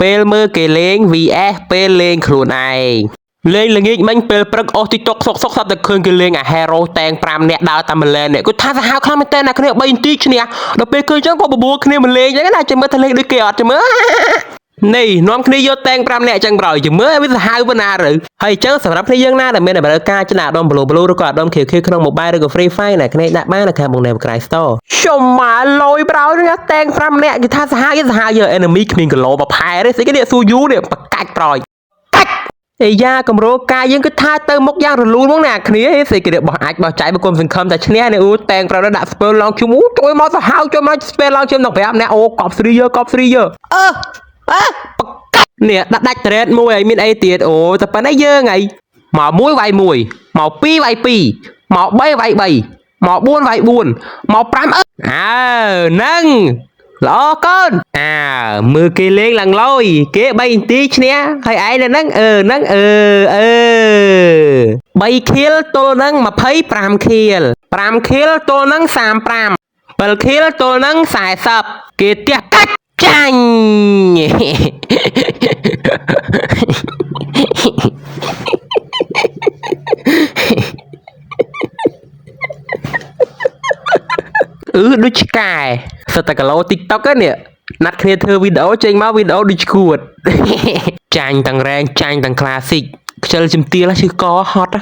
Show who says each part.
Speaker 1: ពេលមើលគេលេង VS ពេលលេងខ្លួនឯងលេងល្ងាចមិញពេលព្រឹកអស់ TikTok សុកស្រាប់តែឃើញគេលេងអា Hero តែង5នាក់ដើរតាមម្លែននេះគាត់ថាសាហាវខ្លាំងមែនតើណាគ្នា3នាទីឈ្នះដល់ពេលឃើញចឹងក៏បបួលគ្នាមកលេងចឹងណាចាំមើលថាលេងដូចគេអត់ចាំមើលនេះនាំគ្នាយកតែង5នាក់ចឹងប្រយចាំមើលវាសាហាវប៉ុណ្ណាទៅហើយចឹងសម្រាប់គ្នាយើងណាដែលមានតម្រូវការចំណាក់អាដុំ Blue ឬក៏អាដុំ KK ក្នុង Mobile ឬក៏ Free Fire ណាគ្នាដាក់បាននៅខាងបង Naver Cry Store ខ្ញុំមកលយប្រោនេះតែង5នាក់គេថាសាហាវយក enemy គ្មានគីឡូមកផែទេស្អីគេនេះស៊ូយូនេះបកាច់ប្រយអេយ៉ាកម្រោកាយយើងគឺថាទៅមុខយ៉ាងរលូនហ្មងណាគ្នាស្អីគេបោះអាចបោះចៃបង្គំសង្ឃឹមតែឈ្នះនេះអូតែងប្រដដាក់ស្ពើឡងជុំអូជួយមកសាហាវជួយមកស្ពើឡងជុំដល់5នាក់អូកប់ស្រីយើកប់ស្រីយើនេះដាក់ដាច់ត្រេតមួយហើយមានអីទៀតអូតែប៉ុណ្ណេះយើងហីមក1វាយ1មក2វាយ2មក3វាយ3មក4វាយ4មក5ហ្នឹងល្អកូនមើលគេលេងឡើងលយគេ3នាទីឈ្នះហើយឯងនៅហ្នឹងហ្នឹង3ខៀលទល់នឹង25ខៀល5ខៀលទល់នឹង35 7ខៀលទល់នឹង40គេផ្ទះកាច់ចាញ់ដូចឆ្កែសិតតែគីឡូ TikTok នេះណាត់គ្នាធ្វើវីដេអូចេញមកវីដេអូដូចឈួតចាញ់ទាំងរែងចាញ់ទាំង Classic ខ្ជិលជំទាលឈឺកហត់